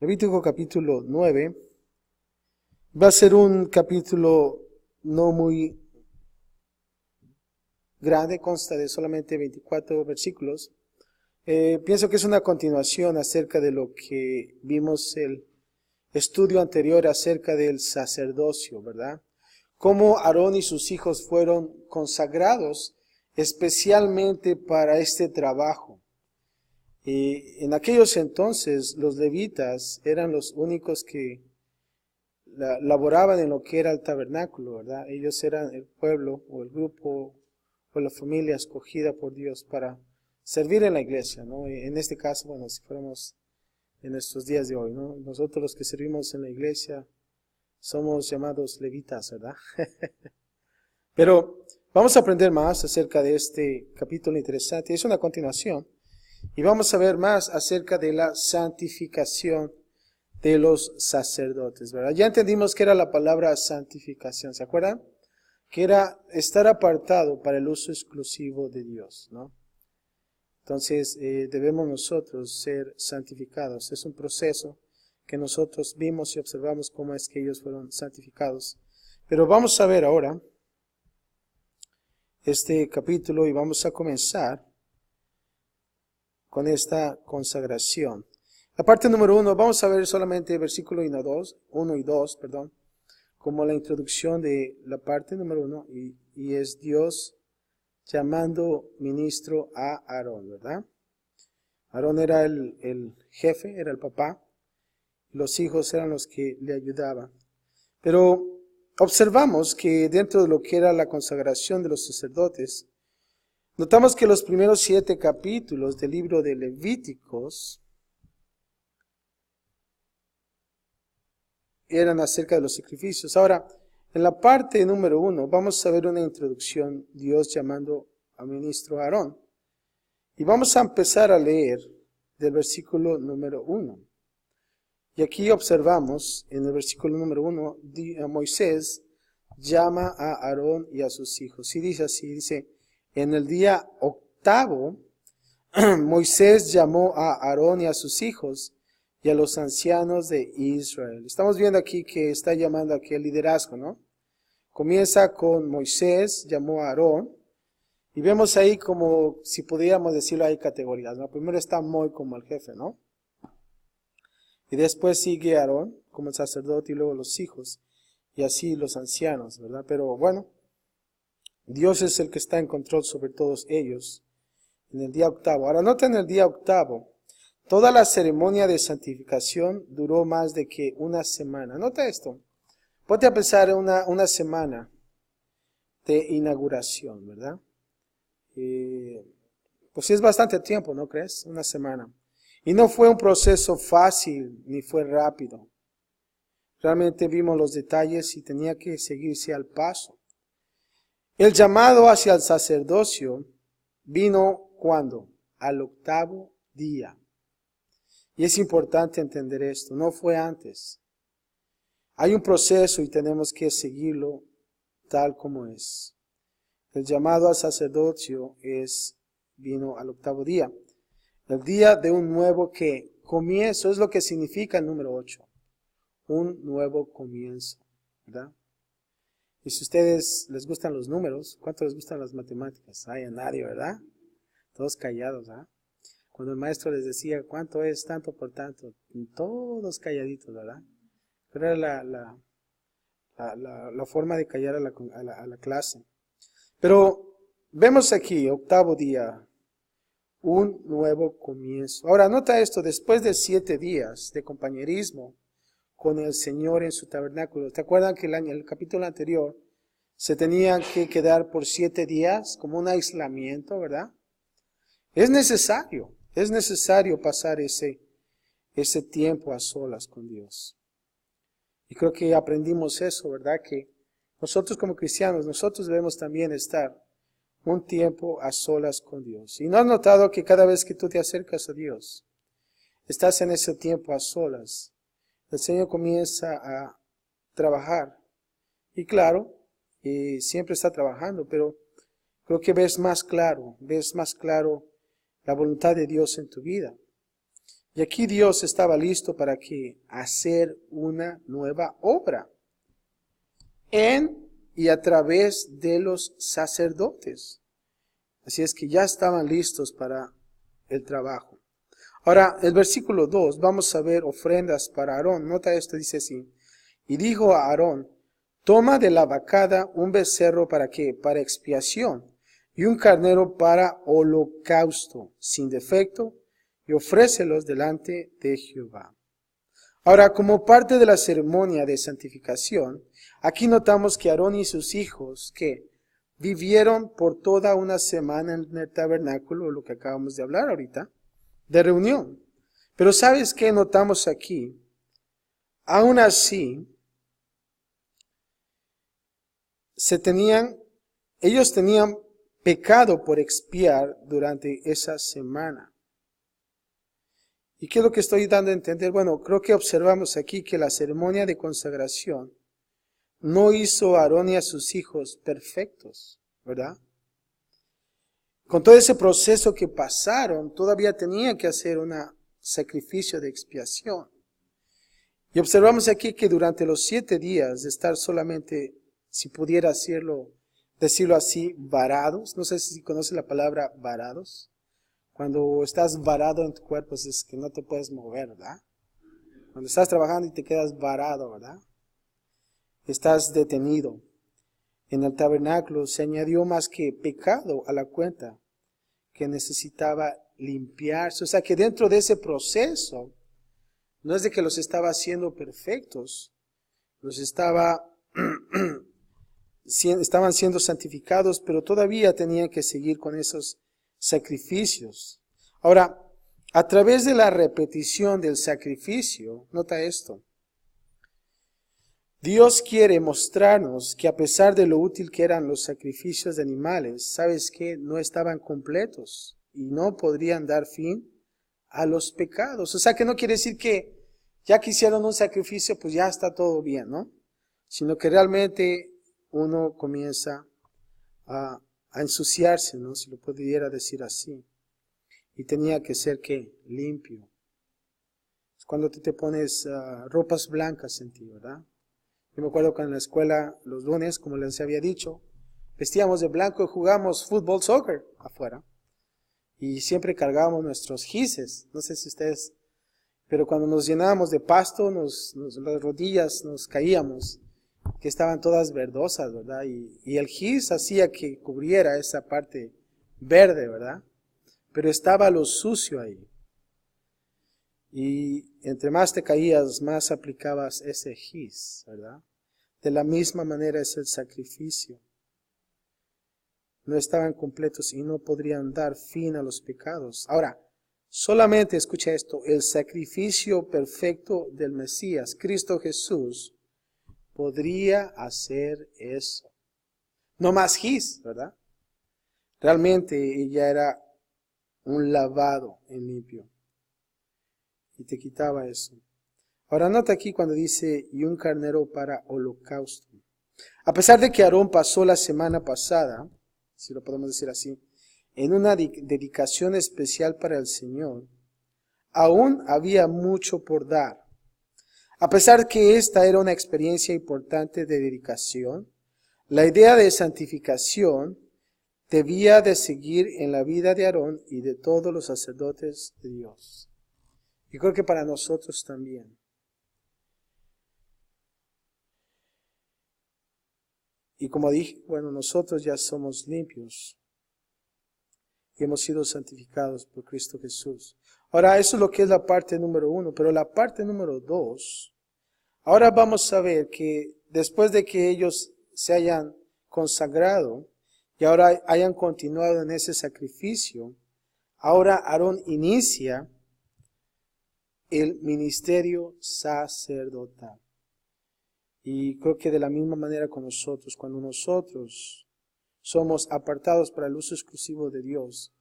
Levítico capítulo 9 va a ser un capítulo no muy grande, consta de solamente 24 versículos. Pienso que es una continuación acerca de lo que vimos el estudio anterior acerca del sacerdocio, ¿verdad? Cómo Aarón y sus hijos fueron consagrados especialmente para este trabajo. Y en aquellos entonces los levitas eran los únicos que laboraban en lo que era el tabernáculo, ¿verdad? Ellos eran el pueblo o el grupo o la familia escogida por Dios para servir en la iglesia, ¿no? En este caso, bueno, si fuéramos en estos días de hoy, ¿no? Nosotros los que servimos en la iglesia somos llamados levitas, ¿verdad? Pero vamos a aprender más acerca de este capítulo interesante. Es una continuación. Y vamos a ver más acerca de la santificación de los sacerdotes, ¿verdad? Ya entendimos que era la palabra santificación, ¿se acuerdan? Que era estar apartado para el uso exclusivo de Dios, ¿no? Entonces, debemos nosotros ser santificados. Es un proceso que nosotros vimos y observamos cómo es que ellos fueron santificados. Pero vamos a ver ahora este capítulo y vamos a comenzar con esta consagración. La parte número 1, vamos a ver solamente versículo 1 y 2, como la introducción de la parte número 1, y es Dios llamando ministro a Aarón, ¿verdad? Aarón era el jefe, era el papá, los hijos eran los que le ayudaban. Pero observamos que dentro de lo que era la consagración de los sacerdotes, notamos que los primeros 7 capítulos del libro de Levíticos eran acerca de los sacrificios. Ahora, en la parte número 1 vamos a ver una introducción, Dios llamando a ministro Aarón. Y vamos a empezar a leer del versículo número 1. Y aquí observamos en el versículo número 1, Moisés llama a Aarón y a sus hijos. Y dice así, dice, en el día 8, Moisés llamó a Aarón y a sus hijos y a los ancianos de Israel. Estamos viendo aquí que está llamando aquí el liderazgo, ¿no? Comienza con Moisés, llamó a Aarón, y vemos ahí como, si pudiéramos decirlo, hay categorías, ¿no? Primero está Moy como el jefe, ¿no? Y después sigue Aarón como el sacerdote y luego los hijos, y así los ancianos, ¿verdad? Pero bueno, Dios es el que está en control sobre todos ellos en el día 8. Ahora noten el día 8. Toda la ceremonia de santificación duró más de que una semana. Nota esto. Ponte a pensar en una semana de inauguración, ¿verdad? Pues es bastante tiempo, ¿no crees? Una semana. Y no fue un proceso fácil ni fue rápido. Realmente vimos los detalles y tenía que seguirse al paso. El llamado hacia el sacerdocio vino ¿cuándo? Al 8º día. Y es importante entender esto, no fue antes. Hay un proceso y tenemos que seguirlo tal como es. El llamado al sacerdocio vino al 8º día. El día de un nuevo comienzo, es lo que significa el número 8. Un nuevo comienzo, ¿verdad? Y si a ustedes les gustan los números, ¿cuánto les gustan las matemáticas? Ay, a nadie, ¿verdad? Todos callados, ¿ah? Cuando el maestro les decía, ¿cuánto es tanto por tanto? Todos calladitos, ¿verdad? Pero era la forma de callar a la clase. Pero vemos aquí, 8º día, un nuevo comienzo. Ahora, nota esto, después de 7 días de compañerismo con el Señor en su tabernáculo. ¿Te acuerdan que el capítulo anterior se tenían que quedar por 7 días como un aislamiento, ¿verdad? Es necesario pasar ese tiempo a solas con Dios. Y creo que aprendimos eso, ¿verdad? Que nosotros como cristianos, nosotros debemos también estar un tiempo a solas con Dios. ¿Y no has notado que cada vez que tú te acercas a Dios, estás en ese tiempo a solas? El Señor comienza a trabajar. Y claro, siempre está trabajando, pero creo que ves más claro la voluntad de Dios en tu vida. Y aquí Dios estaba listo para que hacer una nueva obra en y a través de los sacerdotes. Así es que ya estaban listos para el trabajo. Ahora, el versículo 2, vamos a ver ofrendas para Aarón. Nota esto, dice así. Y dijo a Aarón, toma de la vacada un becerro ¿para qué? Para expiación, y un carnero para holocausto, sin defecto, y ofrécelos delante de Jehová. Ahora, como parte de la ceremonia de santificación, aquí notamos que Aarón y sus hijos, que vivieron por toda una semana en el tabernáculo, lo que acabamos de hablar ahorita, de reunión. Pero ¿sabes qué notamos aquí? Aún así, ellos tenían pecado por expiar durante esa semana. ¿Y qué es lo que estoy dando a entender? Bueno, creo que observamos aquí que la ceremonia de consagración no hizo a Aarón y a sus hijos perfectos, ¿verdad? Con todo ese proceso que pasaron, todavía tenían que hacer un sacrificio de expiación. Y observamos aquí que durante los 7 días de estar solamente, si pudiera decirlo así, varados, no sé si conoce la palabra varados. Cuando estás varado en tu cuerpo es que no te puedes mover, ¿verdad? Cuando estás trabajando y te quedas varado, ¿verdad? Estás detenido. En el tabernáculo se añadió más que pecado a la cuenta que necesitaba limpiarse. O sea que dentro de ese proceso, no es de que los estaba haciendo perfectos, estaban siendo santificados, pero todavía tenían que seguir con esos sacrificios. Ahora, a través de la repetición del sacrificio, nota esto, Dios quiere mostrarnos que a pesar de lo útil que eran los sacrificios de animales, ¿sabes qué? No estaban completos y no podrían dar fin a los pecados. O sea que no quiere decir que ya que hicieron un sacrificio, pues ya está todo bien, ¿no? Sino que realmente uno comienza a ensuciarse, ¿no? Si lo pudiera decir así. Y tenía que ser, ¿qué? Limpio. Es cuando tú te pones ropas blancas en ti, ¿verdad? Yo me acuerdo que en la escuela, los lunes, como les había dicho, vestíamos de blanco y jugábamos fútbol, soccer afuera. Y siempre cargábamos nuestros gises. No sé si ustedes, pero cuando nos llenábamos de pasto, las rodillas nos caíamos, que estaban todas verdosas, ¿verdad? Y el gis hacía que cubriera esa parte verde, ¿verdad? Pero estaba lo sucio ahí. Y entre más te caías, más aplicabas ese gis, ¿verdad? De la misma manera es el sacrificio. No estaban completos y no podrían dar fin a los pecados. Ahora, solamente escucha esto, el sacrificio perfecto del Mesías, Cristo Jesús, podría hacer eso. No más gis, ¿verdad? Realmente ella era un lavado en limpio. Y te quitaba eso. Ahora nota aquí cuando dice, y un carnero para holocausto. A pesar de que Aarón pasó la semana pasada, si lo podemos decir así, en una dedicación especial para el Señor, aún había mucho por dar. A pesar que esta era una experiencia importante de dedicación, la idea de santificación debía de seguir en la vida de Aarón y de todos los sacerdotes de Dios. Y creo que para nosotros también. Y como dije, bueno, nosotros ya somos limpios y hemos sido santificados por Cristo Jesús. Ahora, eso es lo que es la parte número 1, pero la parte número 2, ahora vamos a ver que después de que ellos se hayan consagrado y ahora hayan continuado en ese sacrificio, ahora Aarón inicia el ministerio sacerdotal. Y creo que de la misma manera con nosotros, cuando nosotros somos apartados para el uso exclusivo de Dios,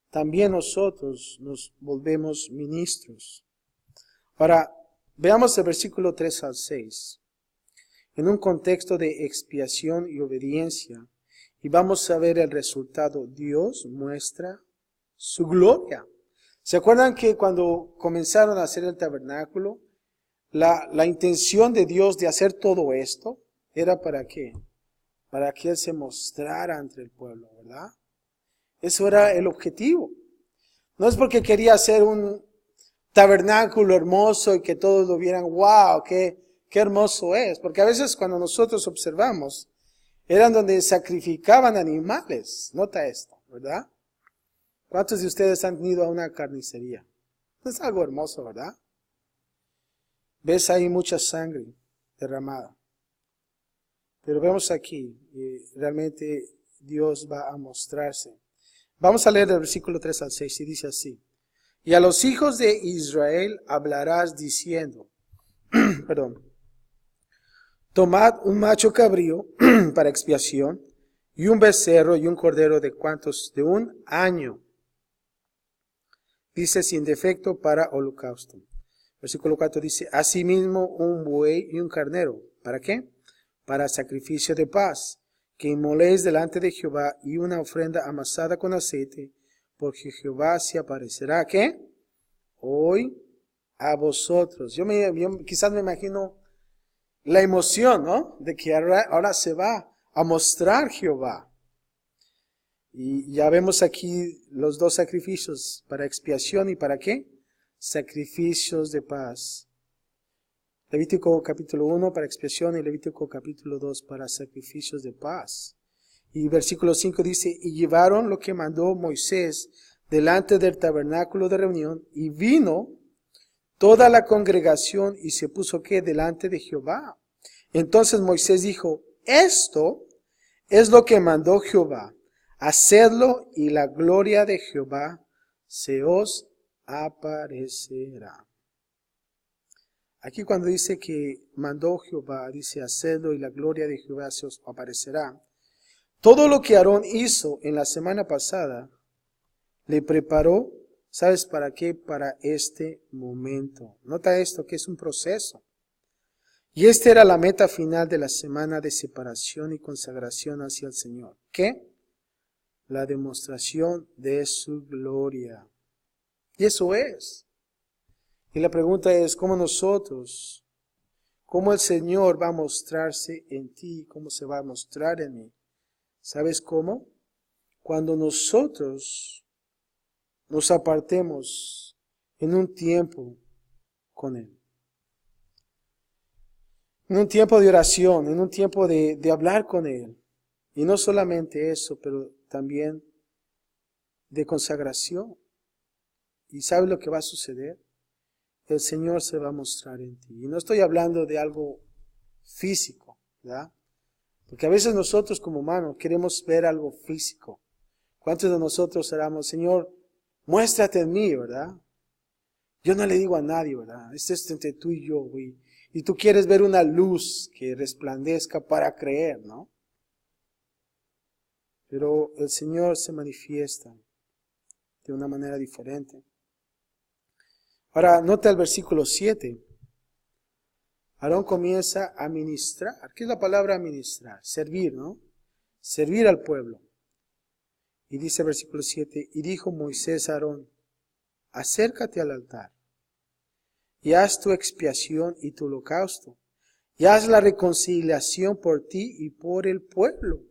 también nosotros nos volvemos ministros. Ahora, veamos el versículo 3 al 6, en un contexto de expiación y obediencia, y vamos a ver el resultado. Dios muestra su gloria. ¿Se acuerdan que cuando comenzaron a hacer el tabernáculo, la intención de Dios de hacer todo esto era para qué? Para que Él se mostrara entre el pueblo, ¿verdad? Eso era el objetivo. No es porque quería hacer un tabernáculo hermoso y que todos lo vieran, wow, qué hermoso es. Porque a veces cuando nosotros observamos, eran donde sacrificaban animales. Nota esto, ¿verdad? ¿Cuántos de ustedes han ido a una carnicería? Es algo hermoso, ¿verdad? Ves ahí mucha sangre derramada. Pero vemos aquí, realmente Dios va a mostrarse. Vamos a leer del versículo 3 al 6 y dice así. Y a los hijos de Israel hablarás diciendo, perdón, tomad un macho cabrío para expiación y un becerro y un cordero de cuantos, de 1 año. Dice sin defecto para holocausto. Versículo 4 dice, asimismo un buey y un carnero. ¿Para qué? Para sacrificio de paz, que inmoléis delante de Jehová y una ofrenda amasada con aceite, porque Jehová se aparecerá, ¿qué? Hoy a vosotros. Yo quizás me imagino la emoción, ¿no? De que ahora se va a mostrar Jehová. Y ya vemos aquí los dos sacrificios, para expiación y para qué? Sacrificios de paz. Levítico capítulo 1 para expiación y Levítico capítulo 2 para sacrificios de paz. Y versículo 5 dice, y llevaron lo que mandó Moisés delante del tabernáculo de reunión, y vino toda la congregación y se puso ¿qué? Delante de Jehová. Entonces Moisés dijo, esto es lo que mandó Jehová, hacedlo y la gloria de Jehová se os aparecerá. Aquí cuando dice que mandó Jehová, dice hacedlo y la gloria de Jehová se os aparecerá. Todo lo que Aarón hizo en la semana pasada, le preparó, ¿sabes para qué? Para este momento. Nota esto, que es un proceso. Y esta era la meta final de la semana de separación y consagración hacia el Señor. ¿Qué? La demostración de su gloria. Y eso es. Y la pregunta es, ¿cómo nosotros, cómo el Señor va a mostrarse en ti? ¿Cómo se va a mostrar en mí? ¿Sabes cómo? Cuando nosotros nos apartemos en un tiempo con Él. En un tiempo de oración, en un tiempo de hablar con Él. Y no solamente eso, pero también de consagración. ¿Y sabes lo que va a suceder? El Señor se va a mostrar en ti. Y no estoy hablando de algo físico, ¿verdad? Porque a veces nosotros como humanos queremos ver algo físico. ¿Cuántos de nosotros oramos, Señor, muéstrate en mí, ¿verdad? Yo no le digo a nadie, ¿verdad? Esto es entre tú y yo, güey. Y tú quieres ver una luz que resplandezca para creer, ¿no? Pero el Señor se manifiesta de una manera diferente. Ahora, nota el versículo 7. Aarón comienza a ministrar. ¿Qué es la palabra ministrar? Servir, ¿no? Servir al pueblo. Y dice el versículo 7, y dijo Moisés a Aarón, acércate al altar, y haz tu expiación y tu holocausto, y haz la reconciliación por ti y por el pueblo.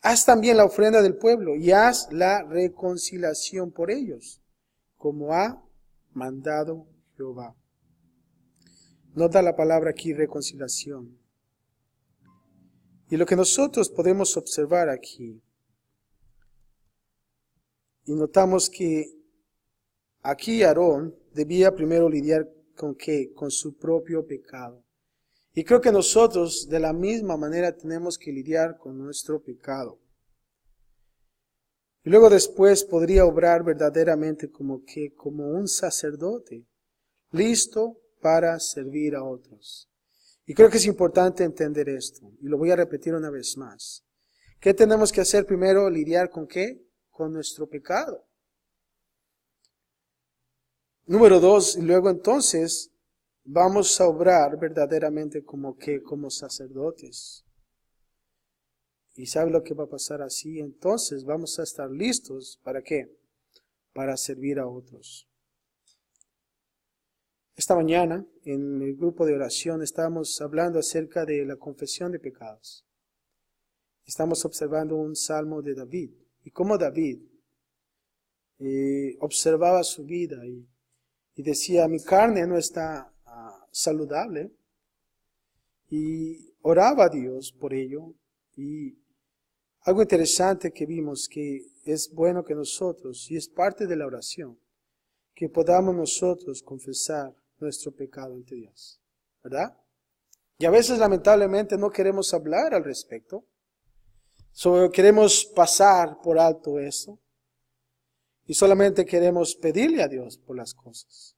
Haz también la ofrenda del pueblo, y haz la reconciliación por ellos, como ha mandado Jehová. Nota la palabra aquí, reconciliación. Y lo que nosotros podemos observar aquí, y notamos que aquí Aarón debía primero lidiar con ¿qué? Con su propio pecado. Y creo que nosotros de la misma manera tenemos que lidiar con nuestro pecado. Y luego después podría obrar verdaderamente como un sacerdote, listo para servir a otros. Y creo que es importante entender esto, y lo voy a repetir una vez más. ¿Qué tenemos que hacer primero? Lidiar con ¿qué? Con nuestro pecado. Número 2, y luego entonces vamos a obrar verdaderamente como sacerdotes. ¿Y sabe lo que va a pasar así? Entonces vamos a estar listos, ¿para qué? para servir a otros. Esta mañana, en el grupo de oración, estábamos hablando acerca de la confesión de pecados. Estamos observando un salmo de David, y cómo David observaba su vida y decía, mi carne no está saludable, y oraba a Dios por ello. Y algo interesante que vimos, que es bueno que nosotros, y es parte de la oración, que podamos nosotros confesar nuestro pecado ante Dios, ¿verdad? Y a veces lamentablemente no queremos hablar al respecto, solo queremos pasar por alto eso, y solamente queremos pedirle a Dios por las cosas.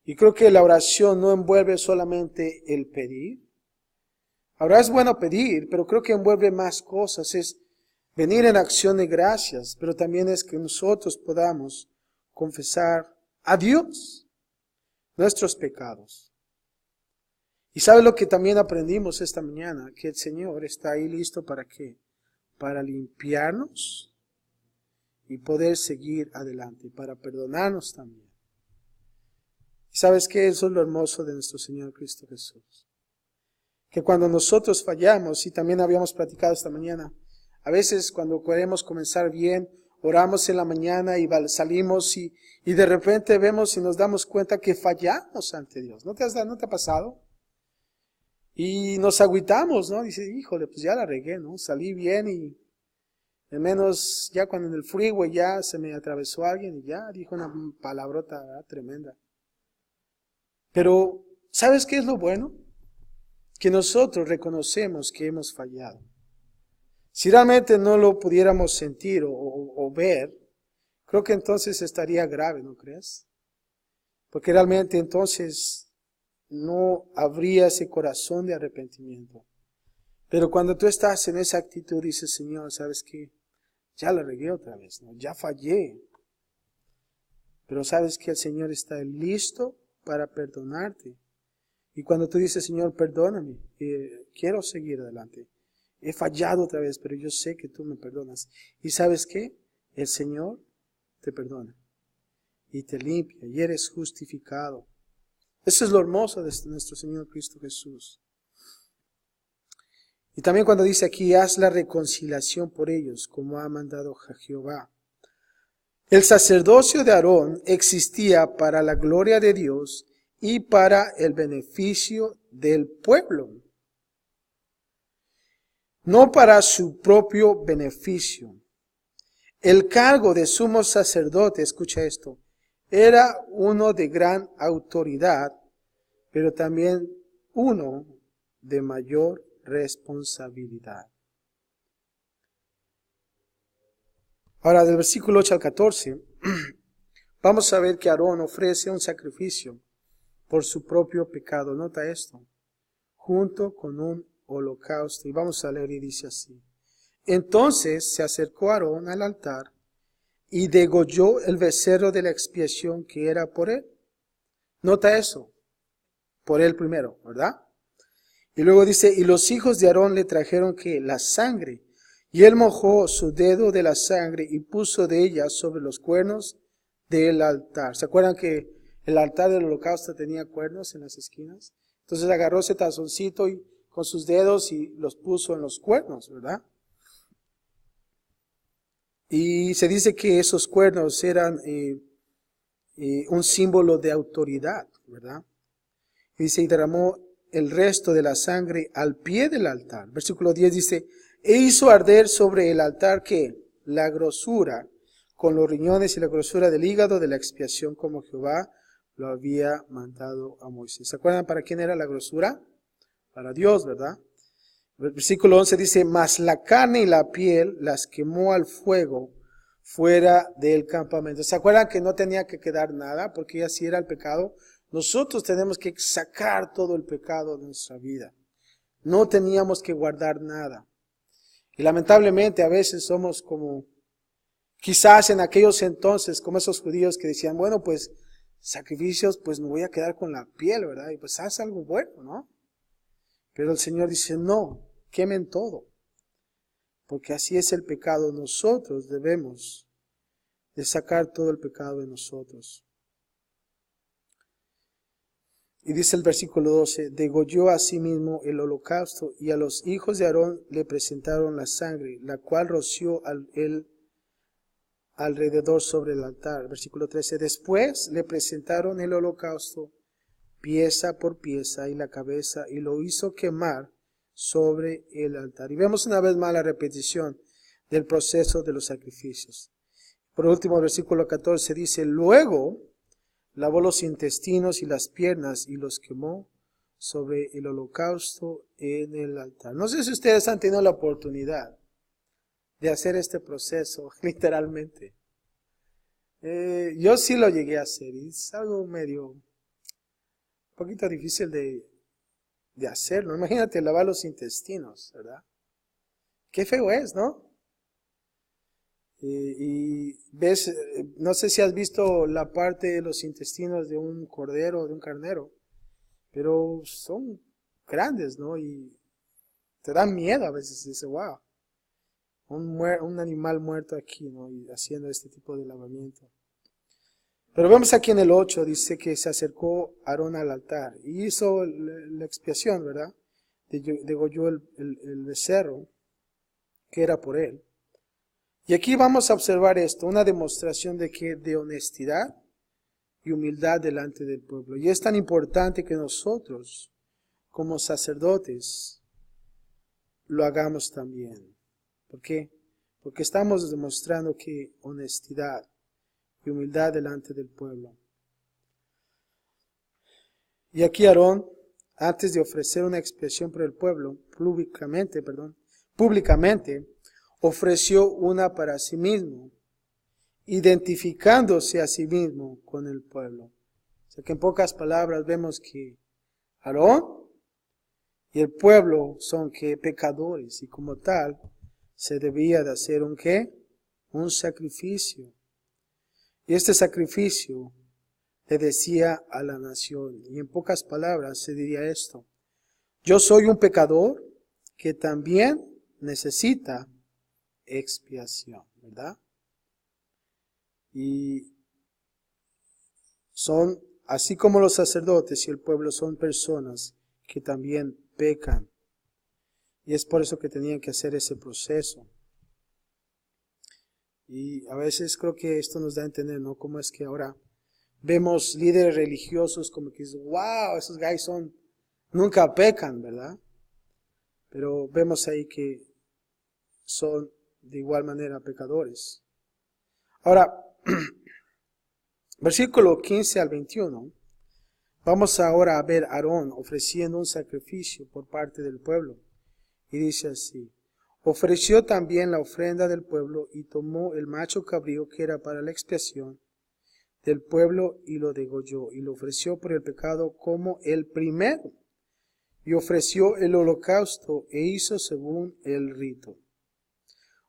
Y creo que la oración no envuelve solamente el pedir. Ahora es bueno pedir, pero creo que envuelve más cosas. Es venir en acción de gracias, pero también es que nosotros podamos confesar a Dios nuestros pecados. ¿Y sabe lo que también aprendimos esta mañana? Que el Señor está ahí listo ¿para qué? Para limpiarnos y poder seguir adelante, para perdonarnos también. ¿Y sabes qué? Eso es lo hermoso de nuestro Señor Cristo Jesús. Que cuando nosotros fallamos, y también habíamos platicado esta mañana, a veces cuando queremos comenzar bien, oramos en la mañana y salimos y de repente vemos y nos damos cuenta que fallamos ante Dios. ¿No te ha pasado? Y nos agüitamos, ¿no? Dice, híjole, pues ya la regué, ¿no? Salí bien y al menos ya cuando en el freeway ya se me atravesó alguien y ya dijo una palabrota, ¿verdad? Tremenda. Pero, ¿sabes qué es lo bueno? Que nosotros reconocemos que hemos fallado. Si realmente no lo pudiéramos sentir o ver, creo que entonces estaría grave, ¿no crees? Porque realmente entonces no habría ese corazón de arrepentimiento. Pero cuando tú estás en esa actitud, dices, Señor, ¿sabes qué? Ya la regué otra vez, ¿no? Ya fallé. Pero sabes que el Señor está listo para perdonarte. Y cuando tú dices, Señor, perdóname, quiero seguir adelante. He fallado otra vez, pero yo sé que tú me perdonas. ¿Y sabes qué? El Señor te perdona y te limpia y eres justificado. Eso es lo hermoso de nuestro Señor Cristo Jesús. Y también cuando dice aquí, haz la reconciliación por ellos, como ha mandado Jehová. El sacerdocio de Aarón existía para la gloria de Dios y para el beneficio del pueblo, no para su propio beneficio. El cargo de sumo sacerdote, escucha esto, era uno de gran autoridad, pero también uno de mayor responsabilidad. Ahora, del versículo 8 al 14, vamos a ver que Aarón ofrece un sacrificio por su propio pecado. Nota esto, junto con un holocausto. Y vamos a leer y dice así. Entonces se acercó Aarón al altar y degolló el becerro de la expiación que era por él. Nota eso, por él primero, ¿verdad? Y luego dice, y los hijos de Aarón le trajeron que la sangre, y él mojó su dedo de la sangre y puso de ella sobre los cuernos del altar. ¿Se acuerdan que el altar del holocausto tenía cuernos en las esquinas? Entonces agarró ese tazoncito y con sus dedos y los puso en los cuernos, ¿verdad? Y se dice que esos cuernos eran un símbolo de autoridad, ¿verdad? Y dice, y derramó el resto de la sangre al pie del altar. Versículo 10 dice, e hizo arder sobre el altar que la grosura con los riñones y la grosura del hígado de la expiación, como Jehová lo había mandado a Moisés. ¿Se acuerdan para quién era la grosura? Para Dios, ¿verdad? Versículo 11 dice, mas la carne y la piel las quemó al fuego fuera del campamento. ¿Se acuerdan que no tenía que quedar nada? Porque así era el pecado. Nosotros tenemos que sacar todo el pecado de nuestra vida. No teníamos que guardar nada. Y lamentablemente a veces somos como, quizás en aquellos entonces, como esos judíos que decían, bueno, pues sacrificios, pues me voy a quedar con la piel, ¿verdad? Y pues haz algo bueno, ¿no? Pero el Señor dice, no, quemen todo. Porque así es el pecado. Nosotros debemos de sacar todo el pecado de nosotros. Y dice el versículo 12, degolló a sí mismo el holocausto, y a los hijos de Aarón le presentaron la sangre, la cual roció él alrededor sobre el altar. Versículo 13, después le presentaron el holocausto, pieza por pieza, y la cabeza, y lo hizo quemar sobre el altar. Y vemos una vez más la repetición del proceso de los sacrificios. Por último, el versículo 14 dice, luego lavó los intestinos y las piernas y los quemó sobre el holocausto en el altar. No sé si ustedes han tenido la oportunidad de hacer este proceso, literalmente. Yo sí lo llegué a hacer y es algo un poquito difícil de hacerlo. Imagínate lavar los intestinos, ¿verdad? Qué feo es, ¿no? Y ves, no sé si has visto la parte de los intestinos de un cordero o de un carnero, pero son grandes, ¿no? Y te dan miedo a veces, dice, wow, un animal muerto aquí, ¿no? Y haciendo este tipo de lavamiento. Pero vemos aquí en el 8, dice que se acercó Aarón al altar y hizo la expiación, ¿verdad? Degolló el becerro que era por él. Y aquí vamos a observar esto, una demostración de honestidad y humildad delante del pueblo. Y es tan importante que nosotros, como sacerdotes, lo hagamos también. ¿Por qué? Porque estamos demostrando que honestidad y humildad delante del pueblo. Y aquí Aarón, antes de ofrecer una expiación por el pueblo, públicamente, ofreció una para sí mismo, identificándose a sí mismo con el pueblo. O sea que en pocas palabras vemos que Aarón y el pueblo son pecadores y como tal se debía de hacer un sacrificio. Y este sacrificio le decía a la nación, y en pocas palabras se diría esto: yo soy un pecador que también necesita expiación, ¿verdad? Y son, así como los sacerdotes y el pueblo, son personas que también pecan. Y es por eso que tenían que hacer ese proceso. Y a veces creo que esto nos da a entender, ¿no? Cómo es que ahora vemos líderes religiosos como que dicen, wow, esos guys nunca pecan, ¿verdad? Pero vemos ahí que son de igual manera pecadores. Ahora, versículo 15 al 21, vamos ahora a ver a Aarón ofreciendo un sacrificio por parte del pueblo. Y dice así, ofreció también la ofrenda del pueblo y tomó el macho cabrío que era para la expiación del pueblo y lo degolló y lo ofreció por el pecado como el primero. Y ofreció el holocausto e hizo según el rito.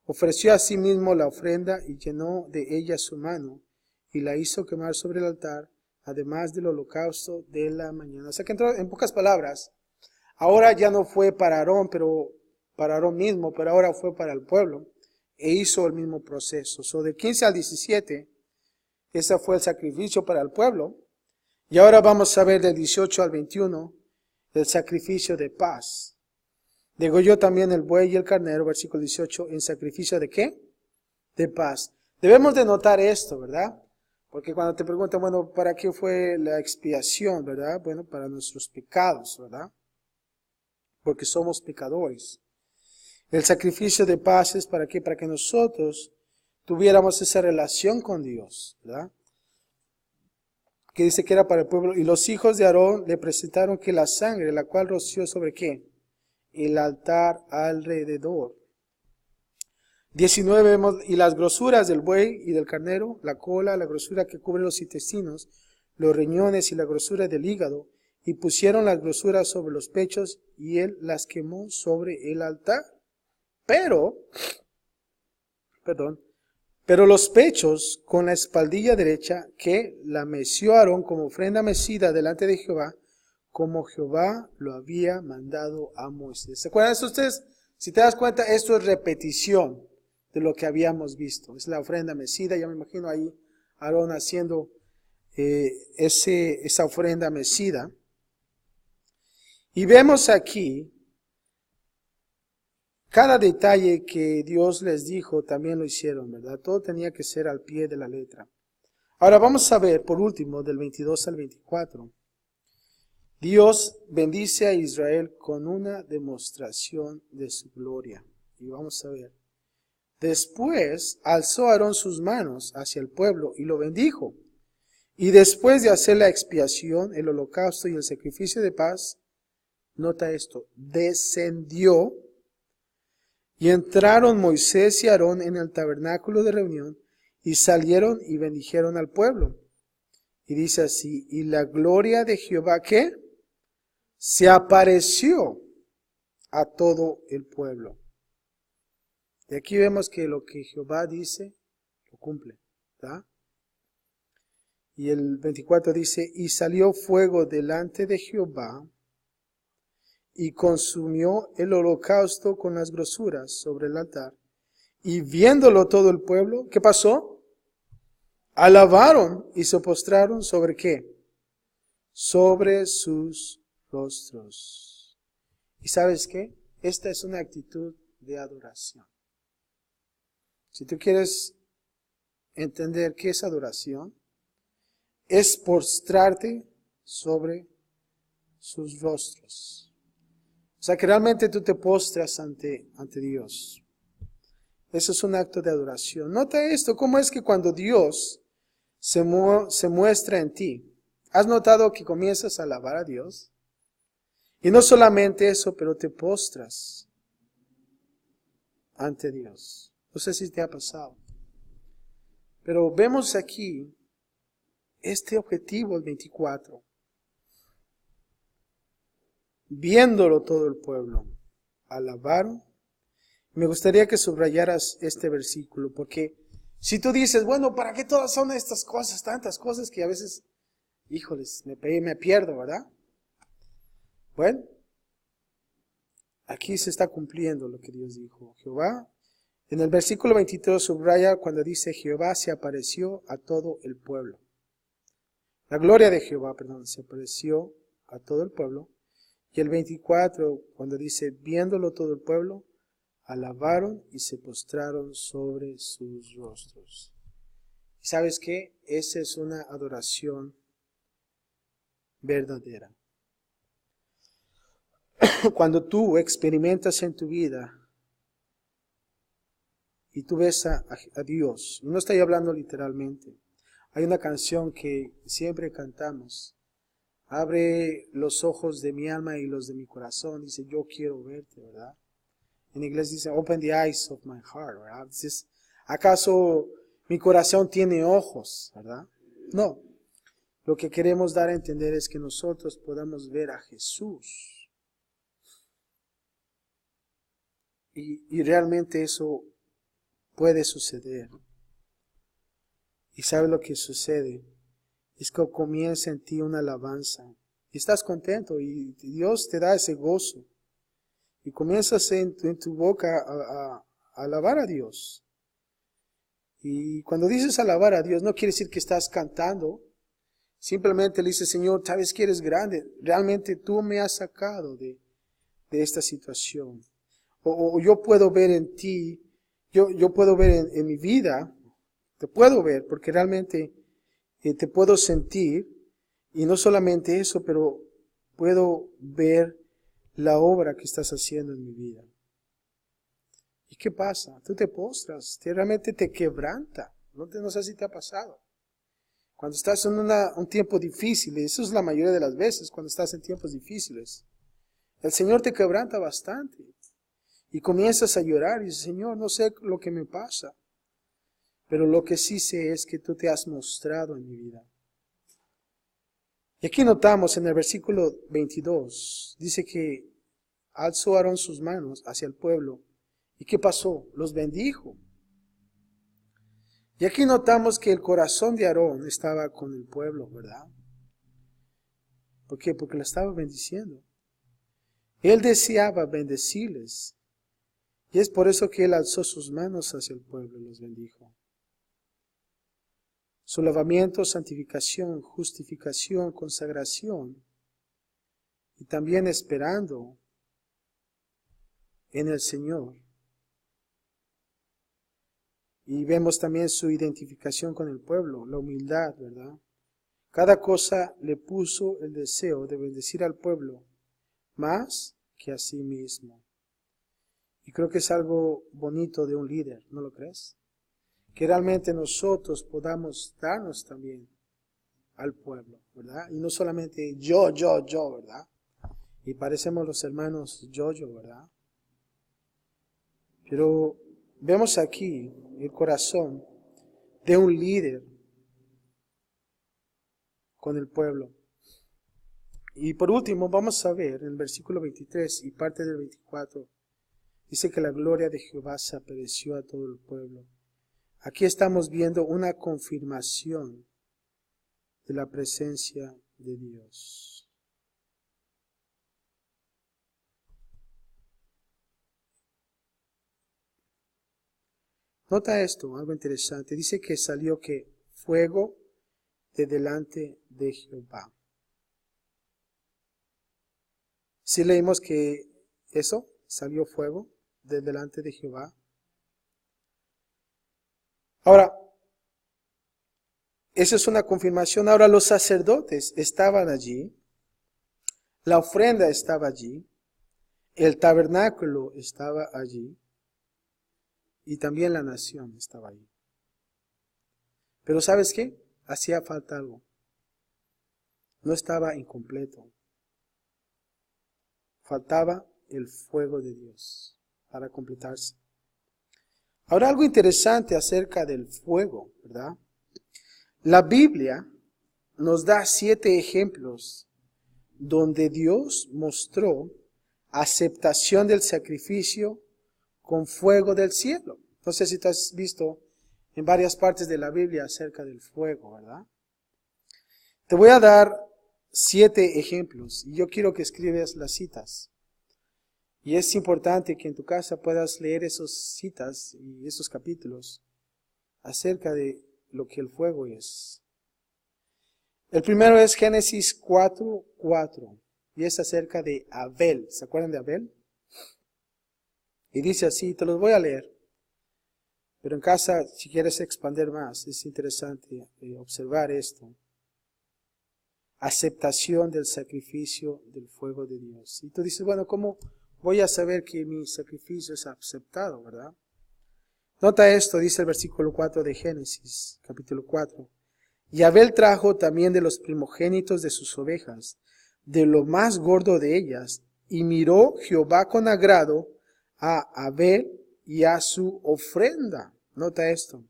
Ofreció asimismo la ofrenda y llenó de ella su mano y la hizo quemar sobre el altar, además del holocausto de la mañana. O sea que en pocas palabras, ahora ya no fue para Aarón, para Aarón mismo, pero ahora fue para el pueblo e hizo el mismo proceso. De 15 al 17, ese fue el sacrificio para el pueblo. Y ahora vamos a ver del 18 al 21, el sacrificio de paz. Degolló también el buey y el carnero, versículo 18, en sacrificio ¿de qué? De paz. Debemos de notar esto, ¿verdad? Porque cuando te preguntan, bueno, ¿para qué fue la expiación, verdad? Bueno, para nuestros pecados, ¿verdad? Porque somos pecadores. El sacrificio de paz es ¿para qué? Para que nosotros tuviéramos esa relación con Dios, ¿verdad? Que dice que era para el pueblo. Y los hijos de Aarón le presentaron que la sangre, la cual roció sobre ¿qué? El altar alrededor. 19 vemos, y las grosuras del buey y del carnero, la cola, la grosura que cubre los intestinos, los riñones y la grosura del hígado, y pusieron las grosuras sobre los pechos, y él las quemó sobre el altar. Pero los pechos con la espaldilla derecha, que la meció Aarón como ofrenda mecida delante de Jehová, como Jehová lo había mandado a Moisés. ¿Se acuerdan de esto ustedes? Si te das cuenta, esto es repetición de lo que habíamos visto. Es la ofrenda mecida. Ya me imagino ahí Aarón haciendo esa ofrenda mecida. Y vemos aquí cada detalle que Dios les dijo, también lo hicieron, ¿verdad? Todo tenía que ser al pie de la letra. Ahora vamos a ver, por último, del 22 al 24. Dios bendice a Israel con una demostración de su gloria. Y vamos a ver. Después alzó Aarón sus manos hacia el pueblo y lo bendijo. Y después de hacer la expiación, el holocausto y el sacrificio de paz, nota esto, descendió y entraron Moisés y Aarón en el tabernáculo de reunión y salieron y bendijeron al pueblo. Y dice así, y la gloria de Jehová, ¿qué? Se apareció a todo el pueblo. Y aquí vemos que lo que Jehová dice, lo cumple, ¿verdad? Y el 24 dice, y salió fuego delante de Jehová, y consumió el holocausto con las grosuras sobre el altar. Y viéndolo todo el pueblo, ¿qué pasó? Alabaron y se postraron ¿sobre qué? Sobre sus rostros. ¿Y sabes qué? Esta es una actitud de adoración. Si tú quieres entender qué es adoración, es postrarte sobre sus rostros. O sea que realmente tú te postras ante Dios. Eso es un acto de adoración. Nota esto, cómo es que cuando Dios se muestra en ti, ¿has notado que comienzas a alabar a Dios? Y no solamente eso, pero te postras ante Dios. No sé si te ha pasado. Pero vemos aquí este objetivo, el 24. Viéndolo todo el pueblo, alabaron. Me gustaría que subrayaras este versículo, porque si tú dices, bueno, ¿para qué todas son estas cosas, tantas cosas que a veces, híjoles, me pierdo, ¿verdad? Bueno, aquí se está cumpliendo lo que Dios dijo. Jehová, en el versículo 23 subraya cuando dice, Jehová se apareció a todo el pueblo. La gloria de Jehová, se apareció a todo el pueblo. Y el 24, cuando dice, viéndolo todo el pueblo, alabaron y se postraron sobre sus rostros. ¿Y sabes qué? Esa es una adoración verdadera. Cuando tú experimentas en tu vida y tú ves a Dios, no estoy hablando literalmente. Hay una canción que siempre cantamos. Abre los ojos de mi alma y los de mi corazón. Dice, yo quiero verte, ¿verdad? En inglés dice, open the eyes of my heart, ¿verdad? Dices, ¿acaso mi corazón tiene ojos, verdad? No. Lo que queremos dar a entender es que nosotros podamos ver a Jesús. Y realmente eso puede suceder. ¿Y sabe lo que sucede? Es que comienza en ti una alabanza. Y estás contento y Dios te da ese gozo. Y comienzas en tu boca a alabar a Dios. Y cuando dices alabar a Dios, no quiere decir que estás cantando. Simplemente le dices, Señor, sabes que eres grande. Realmente tú me has sacado de esta situación. O yo puedo ver en ti, yo puedo ver en mi vida, te puedo ver porque realmente te puedo sentir. Y no solamente eso, pero puedo ver la obra que estás haciendo en mi vida. ¿Y qué pasa? Tú te postras, realmente te quebranta. No sé si te ha pasado. Cuando estás en un tiempo difícil, y eso es la mayoría de las veces, cuando estás en tiempos difíciles, el Señor te quebranta bastante. Y comienzas a llorar y dices, Señor, no sé lo que me pasa. Pero lo que sí sé es que tú te has mostrado en mi vida. Y aquí notamos en el versículo 22, dice que alzó Aarón sus manos hacia el pueblo. ¿Y qué pasó? Los bendijo. Y aquí notamos que el corazón de Aarón estaba con el pueblo, ¿verdad? ¿Por qué? Porque lo estaba bendiciendo. Él deseaba bendecirles. Y es por eso que Él alzó sus manos hacia el pueblo y los bendijo. Su lavamiento, santificación, justificación, consagración, y también esperando en el Señor. Y vemos también su identificación con el pueblo, la humildad, ¿verdad? Cada cosa le puso el deseo de bendecir al pueblo más que a sí mismo. Y creo que es algo bonito de un líder, ¿no lo crees? Que realmente nosotros podamos darnos también al pueblo, ¿verdad? Y no solamente yo, ¿verdad? Y parecemos los hermanos yo, ¿verdad? Pero vemos aquí el corazón de un líder con el pueblo. Y por último, vamos a ver en el versículo 23 y parte del 24, dice que la gloria de Jehová se apareció a todo el pueblo. Aquí estamos viendo una confirmación de la presencia de Dios. Nota esto, algo interesante. Dice que salió que fuego de delante de Jehová. Si leímos que eso, salió fuego de delante de Jehová. Ahora, esa es una confirmación. Ahora los sacerdotes estaban allí, la ofrenda estaba allí, el tabernáculo estaba allí y también la nación estaba allí. Pero ¿sabes qué? Hacía falta algo. No estaba incompleto. Faltaba el fuego de Dios para completarse. Ahora algo interesante acerca del fuego, ¿verdad? La Biblia nos da 7 ejemplos donde Dios mostró aceptación del sacrificio con fuego del cielo. No sé si tú has visto en varias partes de la Biblia acerca del fuego, ¿verdad? Te voy a dar 7 ejemplos y yo quiero que escribas las citas. Y es importante que en tu casa puedas leer esas citas y esos capítulos acerca de lo que el fuego es. El primero es Génesis 4:4 y es acerca de Abel. ¿Se acuerdan de Abel? Y dice así, te los voy a leer. Pero en casa, si quieres expandir más, es interesante observar esto. Aceptación del sacrificio del fuego de Dios. Y tú dices, bueno, ¿cómo voy a saber que mi sacrificio es aceptado, verdad? Nota esto, dice el versículo 4 de Génesis, capítulo 4. Y Abel trajo también de los primogénitos de sus ovejas, de lo más gordo de ellas, y miró Jehová con agrado a Abel y a su ofrenda. Nota esto.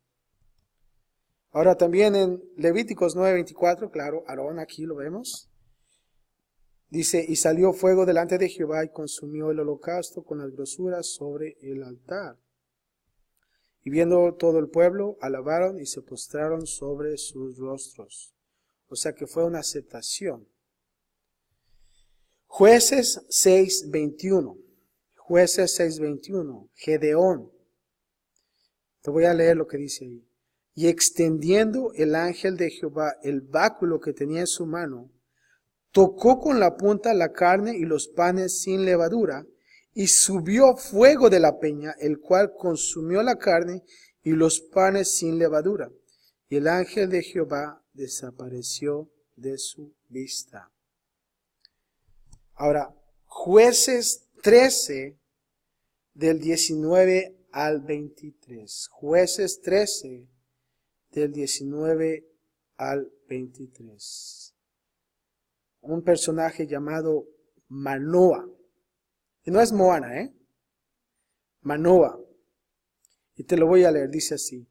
Ahora también en Levíticos 9:24, claro, Aarón aquí lo vemos. Dice, y salió fuego delante de Jehová y consumió el holocausto con las grosuras sobre el altar. Y viendo todo el pueblo, alabaron y se postraron sobre sus rostros. O sea que fue una aceptación. Jueces 6:21. Jueces 6:21. Gedeón. Te voy a leer lo que dice ahí. Y extendiendo el ángel de Jehová el báculo que tenía en su mano, tocó con la punta la carne y los panes sin levadura, y subió fuego de la peña, el cual consumió la carne y los panes sin levadura. Y el ángel de Jehová desapareció de su vista. Ahora, Jueces 13, del 19 al 23. Jueces 13, del 19 al 23. Un personaje llamado Manoa. Y no es Moana, Manoa. Y te lo voy a leer, dice así.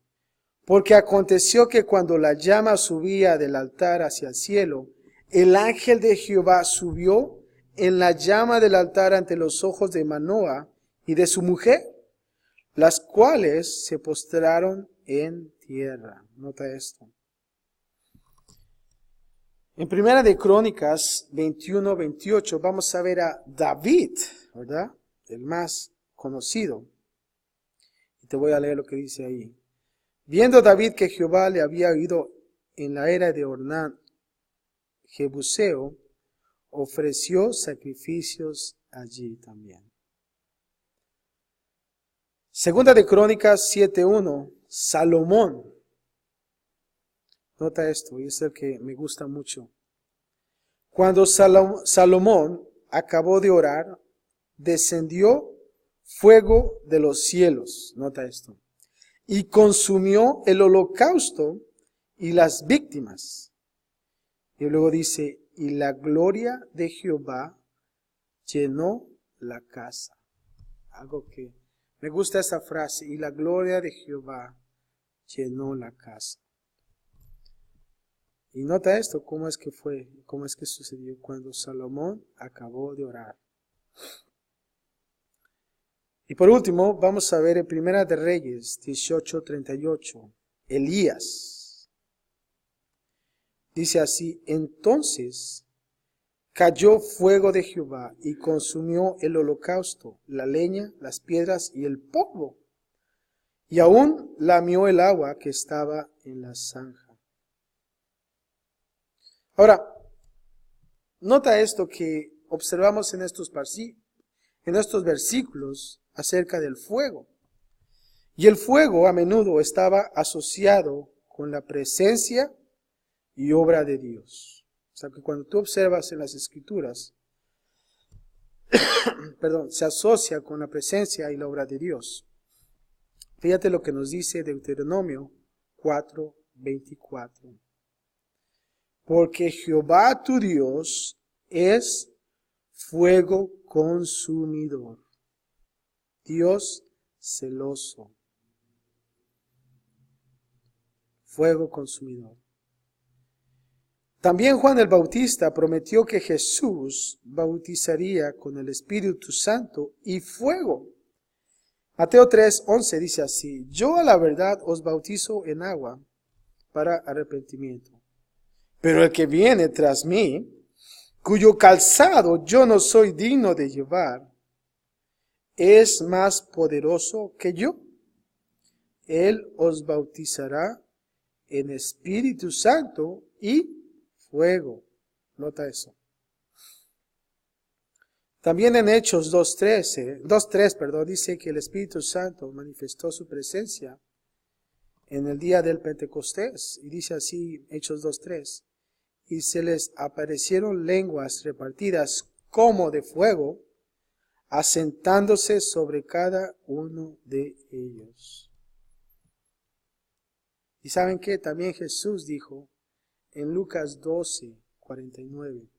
Porque aconteció que cuando la llama subía del altar hacia el cielo, el ángel de Jehová subió en la llama del altar ante los ojos de Manoa y de su mujer, las cuales se postraron en tierra. Nota esto. En Primera de Crónicas 21:28 vamos a ver a David, ¿verdad? El más conocido. Te voy a leer lo que dice ahí. Viendo David que Jehová le había oído en la era de Ornán, Jebuseo, ofreció sacrificios allí también. Segunda de Crónicas 7:1, Salomón. Nota esto, y es el que me gusta mucho. Cuando Salomón acabó de orar, descendió fuego de los cielos. Nota esto. Y consumió el holocausto y las víctimas. Y luego dice, y la gloria de Jehová llenó la casa. Algo que me gusta esa frase, y la gloria de Jehová llenó la casa. Y nota esto, cómo es que fue, cómo es que sucedió cuando Salomón acabó de orar. Y por último, vamos a ver en Primera de Reyes 18:38, Elías. Dice así, entonces cayó fuego de Jehová y consumió el holocausto, la leña, las piedras y el polvo, y aún lamió el agua que estaba en la zanja. Ahora, nota esto que observamos en estos versículos acerca del fuego. Y el fuego a menudo estaba asociado con la presencia y obra de Dios. O sea que cuando tú observas en las Escrituras, se asocia con la presencia y la obra de Dios. Fíjate lo que nos dice Deuteronomio 4:24. Porque Jehová tu Dios es fuego consumidor, Dios celoso, fuego consumidor. También Juan el Bautista prometió que Jesús bautizaría con el Espíritu Santo y fuego. Mateo 3:11 dice así, yo a la verdad os bautizo en agua para arrepentimiento. Pero el que viene tras mí, cuyo calzado yo no soy digno de llevar, es más poderoso que yo. Él os bautizará en Espíritu Santo y fuego. Nota eso. También en Hechos 2:3, dice que el Espíritu Santo manifestó su presencia en el día del Pentecostés. Y dice así, Hechos 2:3. Y se les aparecieron lenguas repartidas como de fuego, asentándose sobre cada uno de ellos. Y saben que también Jesús dijo en Lucas 12:49,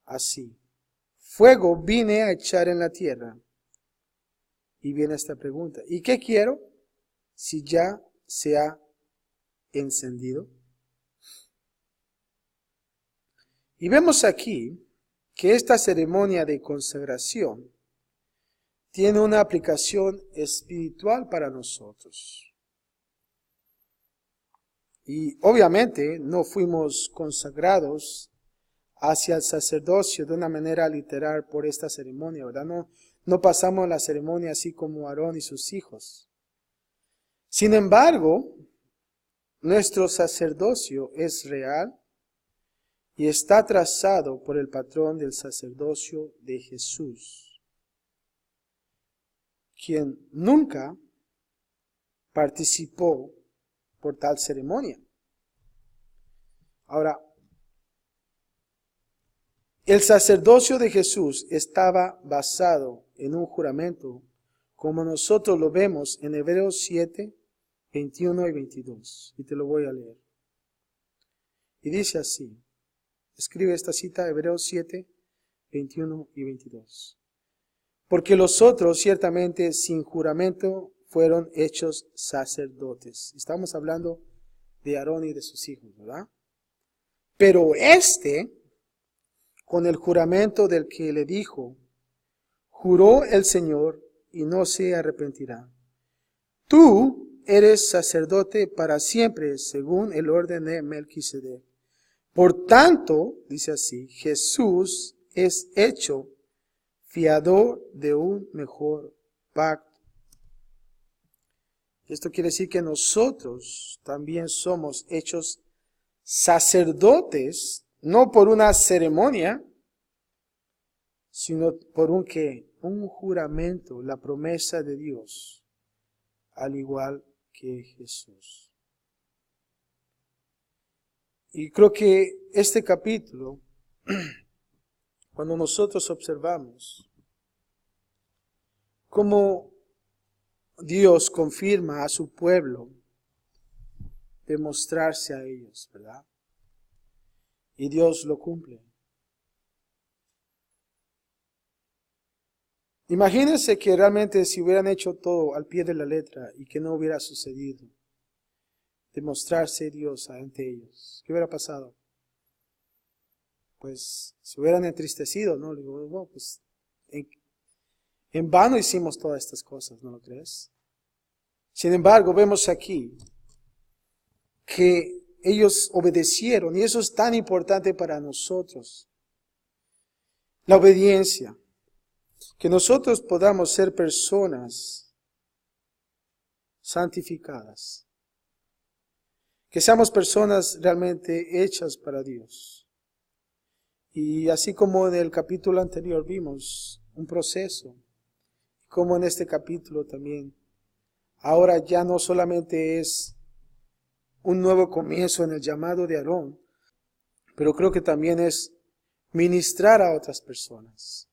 así, fuego vine a echar en la tierra. Y viene esta pregunta, ¿y qué quiero si ya se ha encendido? Y vemos aquí que esta ceremonia de consagración tiene una aplicación espiritual para nosotros. Y obviamente no fuimos consagrados hacia el sacerdocio de una manera literal por esta ceremonia, ¿verdad? No pasamos la ceremonia así como Aarón y sus hijos. Sin embargo, nuestro sacerdocio es real y está trazado por el patrón del sacerdocio de Jesús, quien nunca participó por tal ceremonia. Ahora, el sacerdocio de Jesús estaba basado en un juramento, como nosotros lo vemos en Hebreos 7:21 y 22. Y te lo voy a leer. Y dice así. Escribe esta cita, Hebreos 7:21 y 22. Porque los otros ciertamente sin juramento fueron hechos sacerdotes. Estamos hablando de Aarón y de sus hijos, ¿verdad? Pero con el juramento del que le dijo, juró el Señor y no se arrepentirá. Tú eres sacerdote para siempre, según el orden de Melquisedec. Por tanto, dice así, Jesús es hecho fiador de un mejor pacto. Esto quiere decir que nosotros también somos hechos sacerdotes, no por una ceremonia, sino por un juramento, la promesa de Dios, al igual que Jesús. Y creo que este capítulo, cuando nosotros observamos cómo Dios confirma a su pueblo de mostrarse a ellos, ¿verdad? Y Dios lo cumple. Imagínense que realmente si hubieran hecho todo al pie de la letra y que no hubiera sucedido, de mostrarse Dios ante ellos, ¿qué hubiera pasado? Pues se hubieran entristecido, ¿no? Le digo, bueno, pues en vano hicimos todas estas cosas, ¿no lo crees? Sin embargo, vemos aquí que ellos obedecieron, y eso es tan importante para nosotros. La obediencia. Que nosotros podamos ser personas santificadas. Que seamos personas realmente hechas para Dios. Y así como en el capítulo anterior vimos un proceso, como en este capítulo también, ahora ya no solamente es un nuevo comienzo en el llamado de Aarón, pero creo que también es ministrar a otras personas.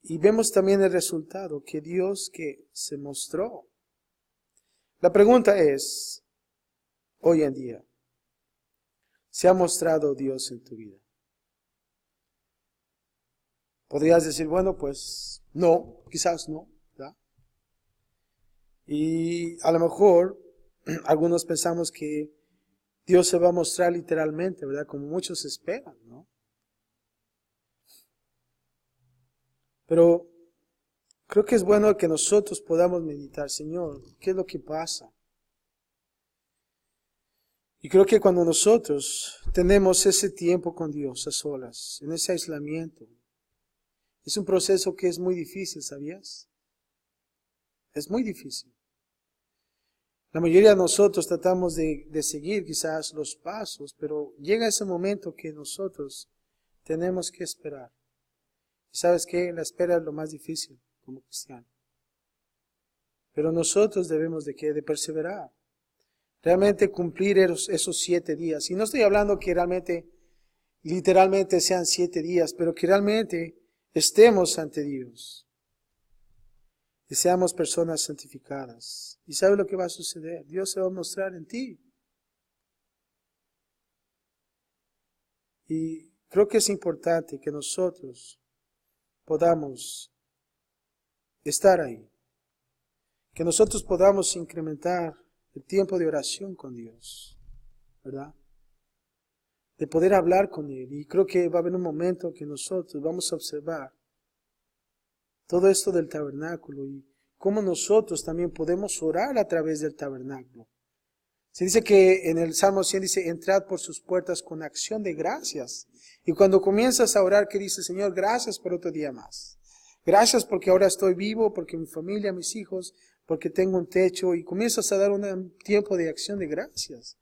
Y vemos también el resultado, que Dios que se mostró. La pregunta es, hoy en día, ¿se ha mostrado Dios en tu vida? Podrías decir, bueno, pues no, quizás no, ¿verdad? Y a lo mejor algunos pensamos que Dios se va a mostrar literalmente, ¿verdad? Como muchos esperan, ¿no? Pero creo que es bueno que nosotros podamos meditar, Señor, ¿qué es lo que pasa? Y creo que cuando nosotros tenemos ese tiempo con Dios a solas, en ese aislamiento, es un proceso que es muy difícil, ¿sabías? Es muy difícil. La mayoría de nosotros tratamos de seguir quizás los pasos, pero llega ese momento que nosotros tenemos que esperar. ¿Y sabes qué? La espera es lo más difícil como cristiano. Pero nosotros debemos de perseverar. Realmente cumplir esos 7 días. Y no estoy hablando que realmente, literalmente sean 7 días, pero que realmente estemos ante Dios. Y seamos personas santificadas. ¿Y sabes lo que va a suceder? Dios se va a mostrar en ti. Y creo que es importante que nosotros podamos estar ahí. Que nosotros podamos incrementar el tiempo de oración con Dios, ¿verdad? De poder hablar con Él. Y creo que va a haber un momento que nosotros vamos a observar todo esto del tabernáculo y cómo nosotros también podemos orar a través del tabernáculo. Se dice que en el Salmo 100 dice, entrad por sus puertas con acción de gracias. Y cuando comienzas a orar, que dice, Señor, gracias por otro día más. Gracias porque ahora estoy vivo, porque mi familia, mis hijos, porque tengo un techo. Y comienzas a dar un tiempo de acción de gracias.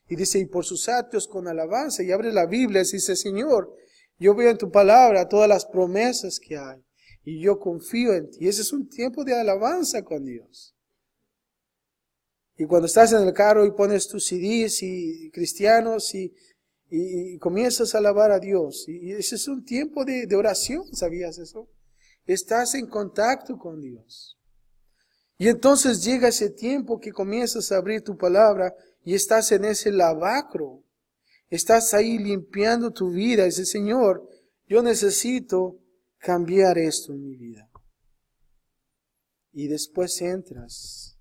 Y dice, y por sus atrios con alabanza. Y abre la Biblia y dice, Señor, yo veo en tu palabra todas las promesas que hay. Y yo confío en ti. Y ese es un tiempo de alabanza con Dios. Y cuando estás en el carro y pones tus CDs y cristianos y comienzas a alabar a Dios. Y ese es un tiempo de oración, ¿sabías eso? Estás en contacto con Dios. Y entonces llega ese tiempo que comienzas a abrir tu palabra y estás en ese lavacro. Estás ahí limpiando tu vida. Y dices, Señor, yo necesito cambiar esto en mi vida. Y después entras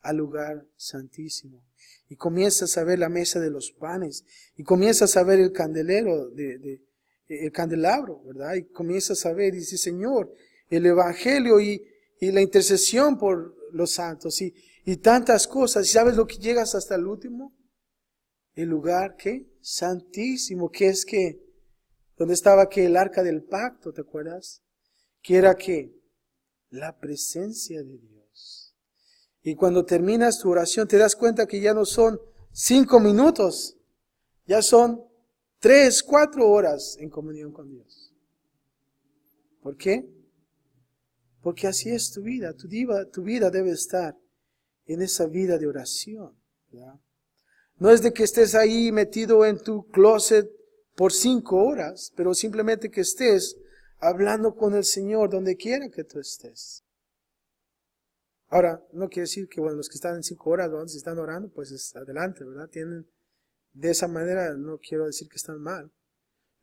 al lugar santísimo. Y comienzas a ver la mesa de los panes. Y comienzas a ver el candelero, el candelabro, ¿verdad? Y comienzas a ver y dices, Señor, el evangelio y la intercesión por los santos y tantas cosas. ¿Y sabes lo que llegas hasta el último? El lugar, ¿qué? Santísimo, que es que, donde estaba que el arca del pacto, ¿te acuerdas? Que era que la presencia de Dios. Y cuando terminas tu oración te das cuenta que ya no son 5 minutos, ya son 3, 4 horas en comunión con Dios. ¿Por qué? Porque así es tu vida. Tu vida debe estar en esa vida de oración, ¿verdad? No es de que estés ahí metido en tu closet por 5 horas, pero simplemente que estés hablando con el Señor donde quiera que tú estés. Ahora, no quiere decir que los que están en 5 horas, si están orando, pues es adelante, ¿verdad? De esa manera, no quiero decir que están mal.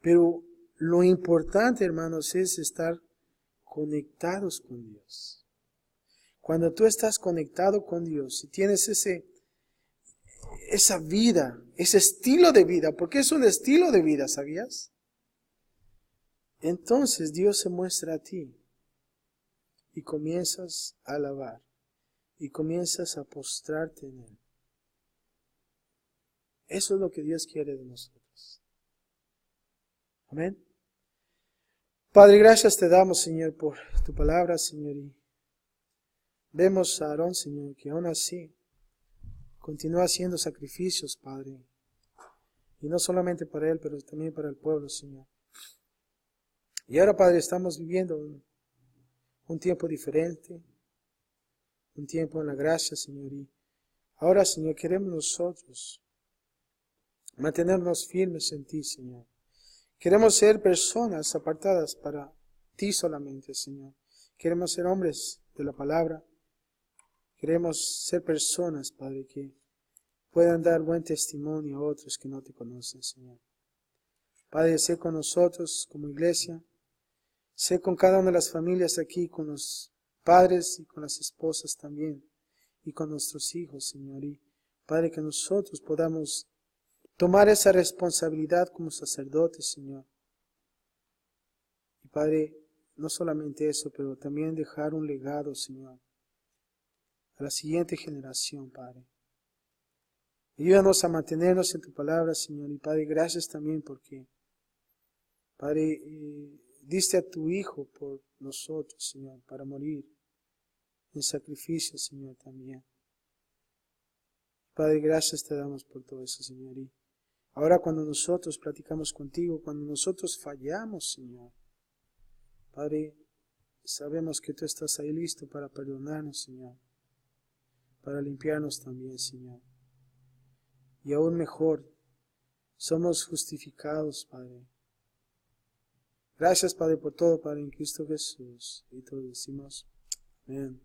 Pero lo importante, hermanos, es estar conectados con Dios. Cuando tú estás conectado con Dios y tienes esa vida, ese estilo de vida, porque es un estilo de vida, ¿sabías? Entonces Dios se muestra a ti y comienzas a alabar y comienzas a postrarte en Él. Eso es lo que Dios quiere de nosotros. Amén. Padre, gracias te damos, Señor, por tu palabra, Señor. Y vemos a Aarón, Señor, que aún así continúa haciendo sacrificios, Padre. Y no solamente para él, pero también para el pueblo, Señor. Y ahora, Padre, estamos viviendo un tiempo diferente, un tiempo en la gracia, Señor. Y ahora, Señor, queremos nosotros mantenernos firmes en ti, Señor. Queremos ser personas apartadas para ti solamente, Señor. Queremos ser hombres de la palabra. Queremos ser personas, Padre, que puedan dar buen testimonio a otros que no te conocen, Señor. Padre, sé con nosotros como iglesia. Sé con cada una de las familias aquí, con los padres y con las esposas también. Y con nuestros hijos, Señor. Y Padre, que nosotros podamos tomar esa responsabilidad como sacerdotes, Señor. Y Padre, no solamente eso, pero también dejar un legado, Señor, a la siguiente generación, Padre. Ayúdanos a mantenernos en tu palabra, Señor. Y Padre, gracias también porque, Padre, diste a tu Hijo por nosotros, Señor, para morir en sacrificio, Señor, también. Padre, gracias te damos por todo eso, Señor. Y ahora cuando nosotros platicamos contigo, cuando nosotros fallamos, Señor, Padre, sabemos que tú estás ahí listo para perdonarnos, Señor, para limpiarnos también, Señor. Y aún mejor, somos justificados, Padre. Gracias, Padre, por todo, Padre, en Cristo Jesús. Y todos decimos, amén.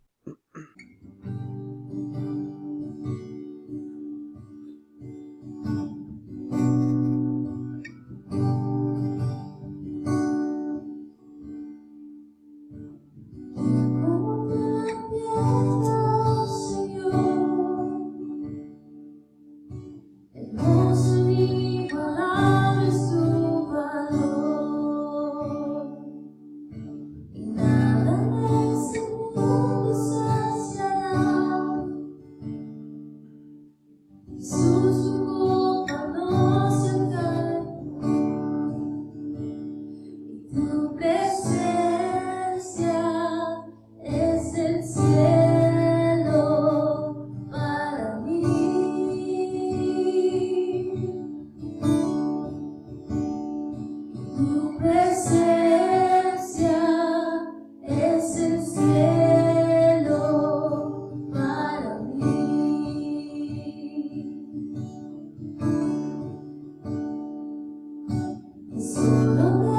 Solo